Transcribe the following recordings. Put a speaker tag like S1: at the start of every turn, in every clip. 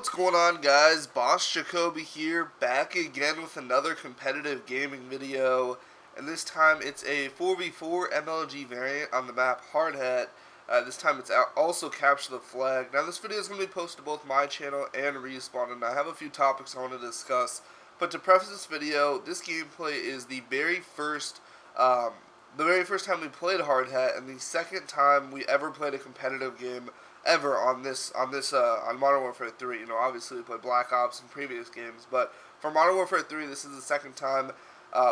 S1: What's going on, guys? BossJacoby here, back again with another competitive gaming video, and this time it's a 4v4 MLG variant on the map Hard Hat. This time it's also Capture the Flag. Now this video is going to be posted to both my channel and Respawn, and I have a few topics I want to discuss. But to preface this video, this gameplay is the very first time we played Hard Hat, and the second time we ever played a competitive game ever on Modern Warfare 3. You know, obviously we played Black Ops in previous games, but for Modern Warfare 3, this is the second time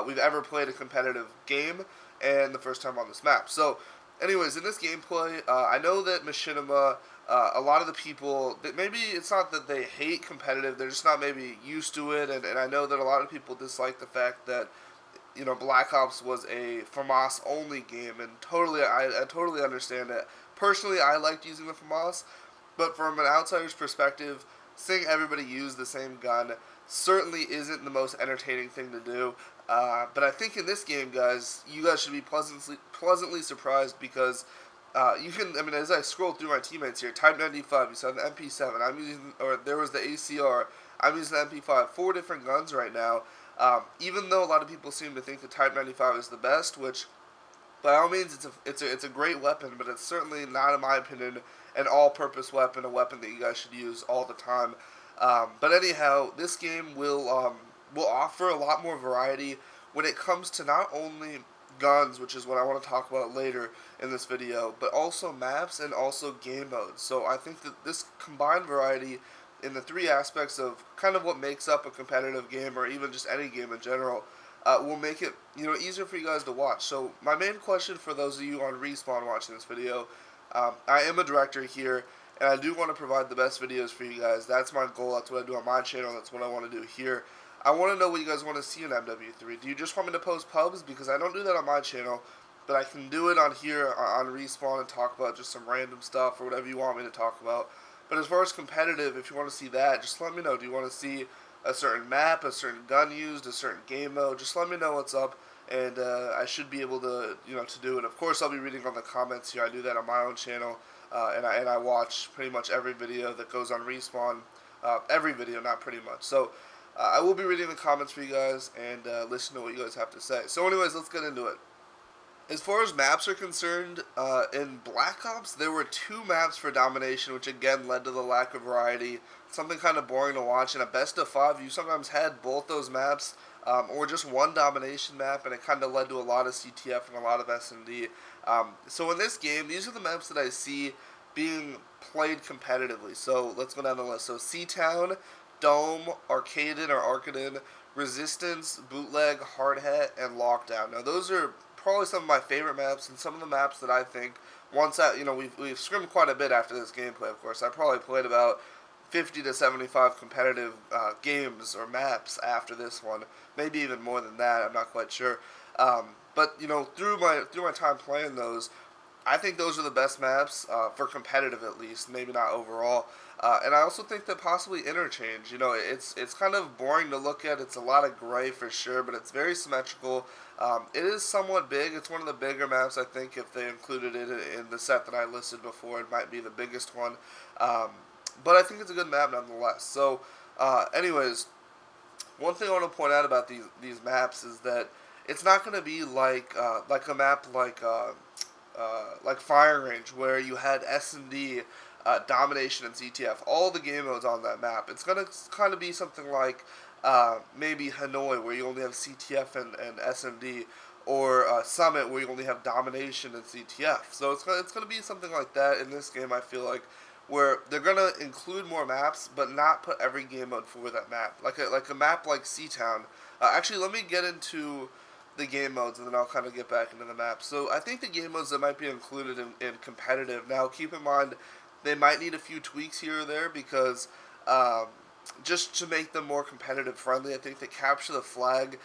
S1: we've ever played a competitive game, and the first time on this map. So, anyways, in this gameplay, I know that Machinima, a lot of the people, that maybe it's not that they hate competitive, they're just not maybe used to it, and I know that a lot of people dislike the fact that, you know, Black Ops was a FAMAS only game, and I totally understand it. Personally, I liked using the FAMAS, but from an outsider's perspective, seeing everybody use the same gun certainly isn't the most entertaining thing to do. But I think in this game, guys, you guys should be pleasantly surprised because as I scroll through my teammates here, Type 95, you saw the MP7, there was the ACR, I'm using the MP5, 4 different guns right now. Even though a lot of people seem to think the Type 95 is the best, which by all means it's a great weapon, but it's certainly not, in my opinion, an all-purpose weapon, a weapon that you guys should use all the time. But anyhow, this game will offer a lot more variety when it comes to not only guns, which is what I want to talk about later in this video, but also maps and also game modes. So I think that this combined variety in the three aspects of kind of what makes up a competitive game, or even just any game in general, will make it, you know, easier for you guys to watch. So my main question for those of you on Respawn watching this video, I am a director here, and I do want to provide the best videos for you guys. That's my goal. That's what I do on my channel. That's what I want to do here. I want to know what you guys want to see in MW3. Do you just want me to post pubs? Because I don't do that on my channel, but I can do it on here on Respawn and talk about just some random stuff or whatever you want me to talk about. But as far as competitive, if you want to see that, just let me know. Do you want to see a certain map, a certain gun used, a certain game mode? Just let me know what's up, and I should be able to, to do it. Of course, I'll be reading on the comments here. I do that on my own channel, and I watch pretty much every video that goes on Respawn. Every video, not pretty much. So I will be reading the comments for you guys and listen to what you guys have to say. So anyways, let's get into it. As far as maps are concerned, in Black Ops, there were 2 maps for domination, which again led to the lack of variety. Something kind of boring to watch. In a best of 5, you sometimes had both those maps, or just one domination map, and it kind of led to a lot of CTF and a lot of S&D. So in this game, these are the maps that I see being played competitively. So let's go down the list. So C-Town, Dome, Arcaden or Arcaden, Resistance, Bootleg, Hard Hat, and Lockdown. Now those are probably some of my favorite maps, and some of the maps that I think, once that, we've scrimmed quite a bit after this gameplay, of course. I probably played about 50 to 75 competitive games or maps after this one, maybe even more than that, I'm not quite sure. But through my time playing those, I think those are the best maps, for competitive at least, maybe not overall. And I also think that possibly interchange, it's kind of boring to look at. It's a lot of gray for sure, but it's very symmetrical. It is somewhat big. It's one of the bigger maps, I think. If they included it in the set that I listed before, it might be the biggest one. But I think it's a good map nonetheless. So, anyways, one thing I want to point out about these maps is that it's not going to be like a map like Firing Range, where you had S&D, domination, and CTF, all the game modes on that map. It's going to kind of be something like maybe Hanoi, where you only have CTF and S&D, or Summit, where you only have domination and CTF. So it's going to be something like that in this game, I feel like, where they're going to include more maps, but not put every game mode for that map. Like a map like C-Town. Actually, let me get into the game modes, and then I'll kind of get back into the map. So I think the game modes that might be included in competitive, now keep in mind, they might need a few tweaks here or there, because just to make them more competitive friendly, I think that Capture the Flag,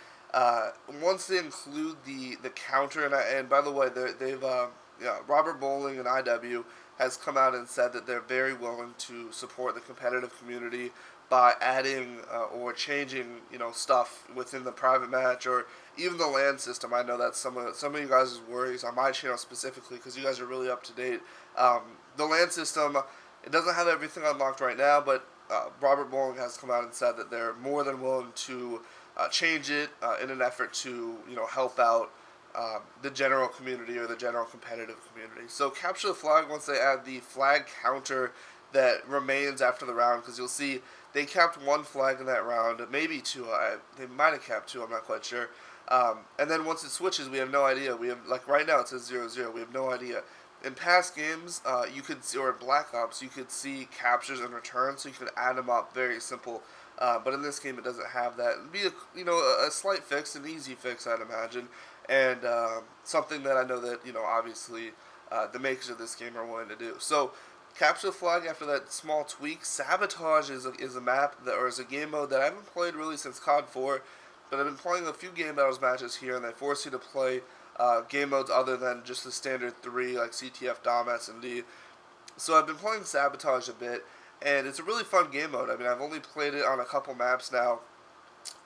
S1: once they include the counter, and by the way, Robert Bowling and IW has come out and said that they're very willing to support the competitive community by adding or changing, stuff within the private match or even the LAN system. I know that's some of you guys' worries on my channel specifically, because you guys are really up to date. The LAN system, it doesn't have everything unlocked right now, but Robert Bowling has come out and said that they're more than willing to change it in an effort to help out the general community or the general competitive community. So capture the flag once they add the flag counter that remains after the round, because you'll see they capped one flag in that round, maybe two. They might have capped two. I'm not quite sure. And then once it switches, we have no idea. We have right now it says 0-0. We have no idea. In past games, you could see, or in Black Ops, you could see captures and returns, so you could add them up. Very simple. But in this game, it doesn't have that. It'd be a slight fix, an easy fix, I'd imagine, and something that I know that obviously the makers of this game are willing to do. So capture the flag after that small tweak. Sabotage is a map that, or is a game mode that I haven't played really since COD 4, but I've been playing a few game battles matches here, and they force you to play game modes other than just the standard 3 like CTF, Dom, S&D. So I've been playing Sabotage a bit, and it's a really fun game mode. I mean, I've only played it on a couple maps now.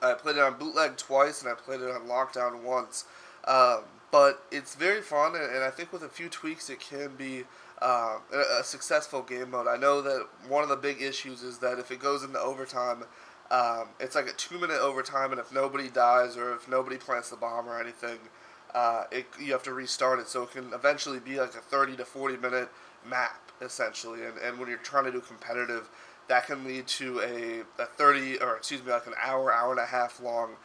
S1: I played it on Bootleg twice, and I played it on Lockdown once. But it's very fun, and I think with a few tweaks it can be a successful game mode. I know that one of the big issues is that if it goes into overtime, it's like a 2-minute overtime, and if nobody dies or if nobody plants the bomb or anything, you have to restart it. So it can eventually be like a 30 to 40 minute map, essentially. And when you're trying to do competitive, that can lead to a 30, or excuse me, like an hour and a half long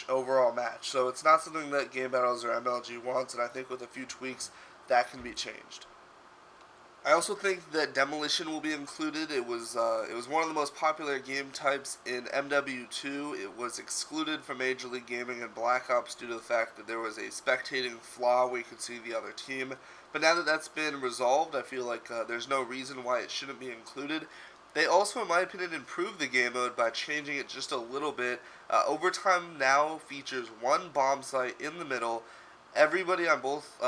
S1: overall match. So it's not something that Game Battles or MLG wants, and I think with a few tweaks, that can be changed. I also think that Demolition will be included. It was one of the most popular game types in MW2. It was excluded from Major League Gaming and Black Ops due to the fact that there was a spectating flaw where you could see the other team. But now that that's been resolved, I feel like there's no reason why it shouldn't be included. They also, in my opinion, improved the game mode by changing it just a little bit. Overtime now features one bomb site in the middle. Everybody on both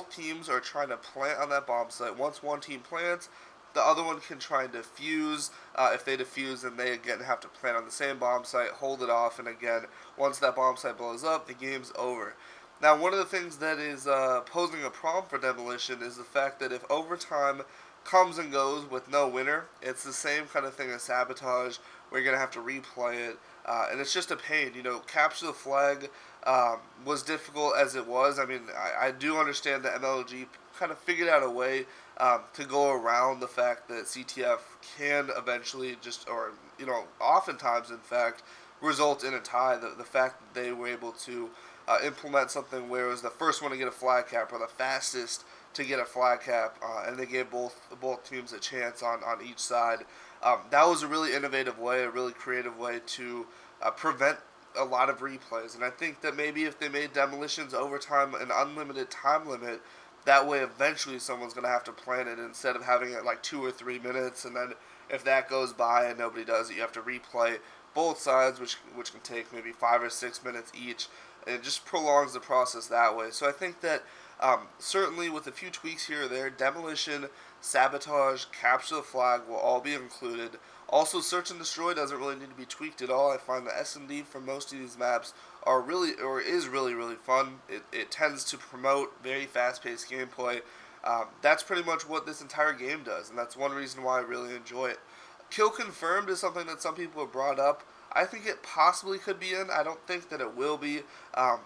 S1: teams are trying to plant on that bomb site. Once one team plants, the other one can try and defuse. If they defuse, then they again have to plant on the same bomb site, hold it off, and again, once that bomb site blows up, the game's over. Now, one of the things that is posing a problem for Demolition is the fact that if overtime comes and goes with no winner, it's the same kind of thing as Sabotage, where you're going to have to replay it, and it's just a pain. Capture the flag was difficult as it was. I mean, I do understand that MLG kind of figured out a way to go around the fact that CTF can eventually oftentimes, in fact, result in a tie. The fact that they were able to implement something where it was the first one to get a flag cap or the fastest to get a flag cap, and they gave both teams a chance on each side. That was a really innovative way, a really creative way to prevent a lot of replays. And I think that maybe if they made Demolitions overtime an unlimited time limit, that way eventually someone's going to have to plan it instead of having it like 2 or 3 minutes, and then if that goes by and nobody does it, you have to replay both sides, which can take maybe 5 or 6 minutes each. And it just prolongs the process that way. So I think that certainly with a few tweaks here or there, Demolition, Sabotage, Capture the Flag will all be included. Also, Search and Destroy doesn't really need to be tweaked at all. I find the S&D for most of these maps is really fun. It tends to promote very fast-paced gameplay. That's pretty much what this entire game does, and that's one reason why I really enjoy it. Kill Confirmed is something that some people have brought up. I think it possibly could be in. I don't think that it will be.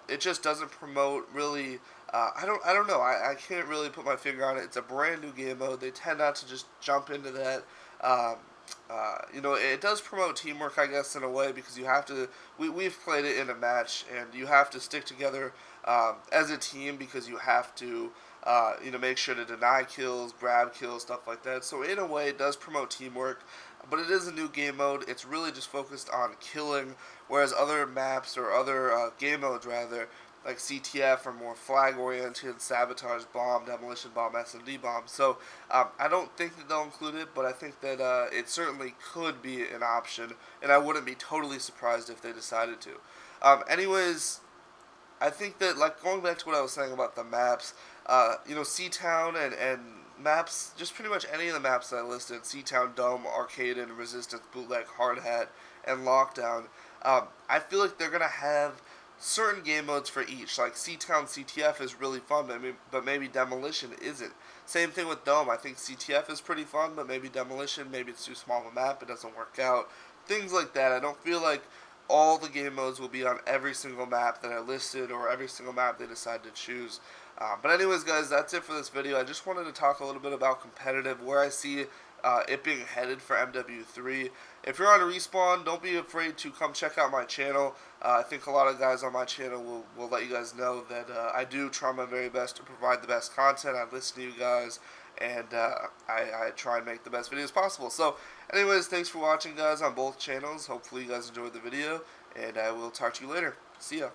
S1: It just doesn't promote really. I don't know. I can't really put my finger on it. It's a brand new game mode. They tend not to just jump into that. It does promote teamwork, I guess, in a way, because you have to. We've played it in a match, and you have to stick together as a team because you have to. Make sure to deny kills, grab kills, stuff like that. So in a way, it does promote teamwork, but it is a new game mode. It's really just focused on killing, whereas other maps or other game modes, rather, like CTF, are more flag-oriented, Sabotage, Bomb, Demolition Bomb, S&D Bomb. So I don't think that they'll include it, but I think that it certainly could be an option, and I wouldn't be totally surprised if they decided to. Anyways, I think that, like, going back to what I was saying about the maps, C-Town and maps, just pretty much any of the maps that I listed, C-Town, Dome, Arcade, and Resistance, Bootleg, Hard Hat, and Lockdown, I feel like they're going to have certain game modes for each. Like C-Town CTF is really fun, but maybe Demolition isn't. Same thing with Dome. I think CTF is pretty fun, but maybe Demolition, maybe it's too small of a map, it doesn't work out. Things like that. I don't feel like all the game modes will be on every single map that I listed or every single map they decide to choose. But anyways, guys, that's it for this video. I just wanted to talk a little bit about competitive, where I see it being headed for MW3. If you're on a Respawn, don't be afraid to come check out my channel. I think a lot of guys on my channel will let you guys know that I do try my very best to provide the best content. I listen to you guys, and I try and make the best videos possible. So anyways, thanks for watching, guys, on both channels. Hopefully you guys enjoyed the video, and I will talk to you later. See ya.